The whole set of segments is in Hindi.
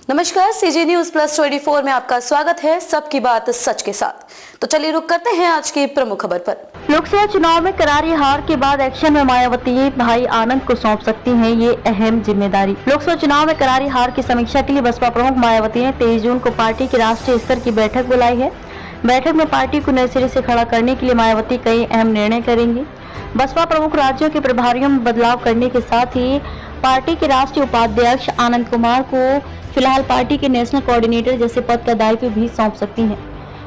नमस्कार, सीजी न्यूज प्लस 24 में आपका स्वागत है। सबकी बात सच के साथ। तो चलिए रुक करते हैं आज की प्रमुख खबर पर। लोकसभा चुनाव में करारी हार के बाद एक्शन में मायावती भाई आनंद को सौंप सकती हैं ये अहम जिम्मेदारी। लोकसभा चुनाव में करारी हार की समीक्षा के लिए बसपा प्रमुख मायावती ने 23 जून को पार्टी की राष्ट्रीय स्तर की बैठक बुलाई है। बैठक में पार्टी को नए सिरे से खड़ा करने के लिए मायावती कई अहम निर्णय करेंगी। बसपा प्रमुख राज्यों के प्रभारियों में बदलाव करने के साथ ही पार्टी के राष्ट्रीय उपाध्यक्ष आनंद कुमार को फिलहाल पार्टी के नेशनल कोऑर्डिनेटर जैसे पद का दायित्व भी सौंप सकती हैं।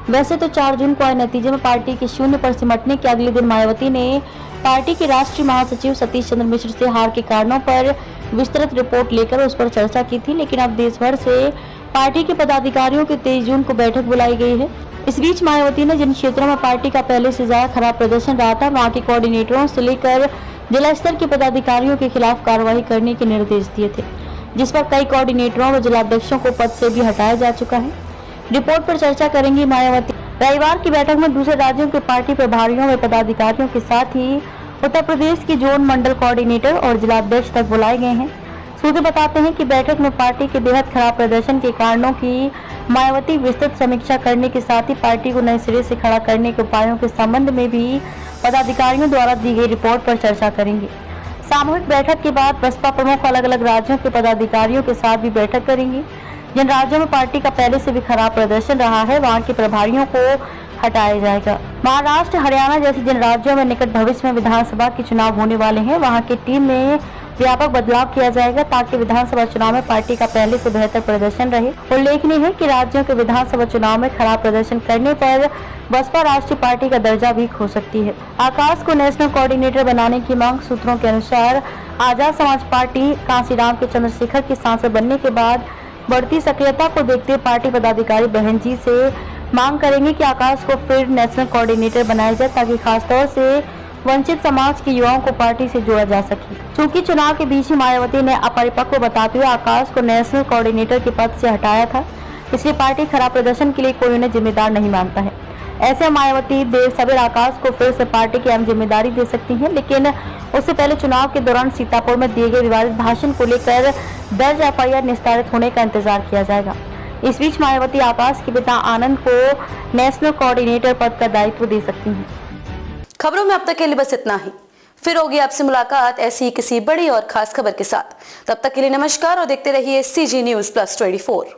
वैसे तो 4 जून को आए नतीजे में पार्टी के शून्य पर सिमटने के अगले दिन मायावती ने पार्टी के राष्ट्रीय महासचिव सतीश चंद्र मिश्र से हार के कारणों पर विस्तृत रिपोर्ट लेकर उस पर चर्चा की थी, लेकिन अब देश भर से पार्टी के पदाधिकारियों की 23 जून को बैठक बुलाई गई है। इस बीच मायावती ने जिन क्षेत्रों में पार्टी का पहले से ज्यादा खराब प्रदर्शन रहा था, वहाँ के कोऑर्डिनेटरों से लेकर जिला स्तर के पदाधिकारियों के खिलाफ कार्रवाई करने के निर्देश दिए थे, जिस पर कई कोऑर्डिनेटरों व जिलाध्यक्षों को पद से भी हटाया जा चुका है। रिपोर्ट पर चर्चा करेंगी मायावती। रविवार की बैठक में दूसरे राज्यों के पार्टी प्रभारियों व पदाधिकारियों के साथ ही उत्तर प्रदेश की जोन मंडल कोऑर्डिनेटर और जिलाध्यक्ष तक बुलाए गए हैं। सूत्र बताते हैं कि बैठक में पार्टी के बेहद खराब प्रदर्शन के कारणों की मायावती विस्तृत समीक्षा करने के साथ ही पार्टी को नए सिरे से खड़ा करने के उपायों के संबंध में भी पदाधिकारियों द्वारा दी गई रिपोर्ट पर चर्चा करेंगी। सामूहिक बैठक के बाद बसपा प्रमुख अलग अलग राज्यों के पदाधिकारियों के साथ भी बैठक करेंगी। जिन राज्यों में पार्टी का पहले से भी खराब प्रदर्शन रहा है, वहां के प्रभारियों को हटाया जाएगा। महाराष्ट्र, हरियाणा जैसे जिन राज्यों में निकट भविष्य में विधानसभा के चुनाव होने वाले हैं, वहां की टीम में व्यापक बदलाव किया जाएगा ताकि विधानसभा चुनाव में पार्टी का पहले से बेहतर प्रदर्शन रहे। उल्लेखनीय है कि राज्यों के विधानसभा चुनाव में खराब प्रदर्शन करने पर बसपा राष्ट्रीय पार्टी का दर्जा भी खो सकती है। आकाश को नेशनल कोऑर्डिनेटर बनाने की मांग सूत्रों के अनुसार आजाद समाज पार्टी कांसीराम के चंद्रशेखर के सांसद बनने के बाद बढ़ती सक्रियता को देखते हुए पार्टी पदाधिकारी बहन जी से मांग करेंगे कि आकाश को फिर नेशनल कोऑर्डिनेटर बनाया जाए ताकि खासतौर से वंचित समाज के युवाओं को पार्टी से जोड़ा जा सके। चूंकि चुनाव के बीच ही मायावती ने अपरिपक्व बताते हुए आकाश को नेशनल कोऑर्डिनेटर के पद से हटाया था, इसलिए पार्टी खराब प्रदर्शन के लिए कोई उन्हें जिम्मेदार नहीं मानता है। ऐसे मायावती देर सवेर आकाश को फिर से पार्टी की अहम जिम्मेदारी दे सकती हैं, लेकिन उससे पहले चुनाव के दौरान सीतापुर में दिए गए विवादित भाषण को लेकर दर्ज एफआईआर निस्तारित होने का इंतजार किया जाएगा। इस बीच मायावती आकाश के पिता आनंद को नेशनल कोऑर्डिनेटर पद का दायित्व दे सकती हैं। खबरों में अब तक के लिए बस इतना ही। फिर होगी आपसे मुलाकात ऐसी किसी बड़ी और खास खबर के साथ। तब तक के लिए नमस्कार और देखते रहिए सीजी न्यूज प्लस 24।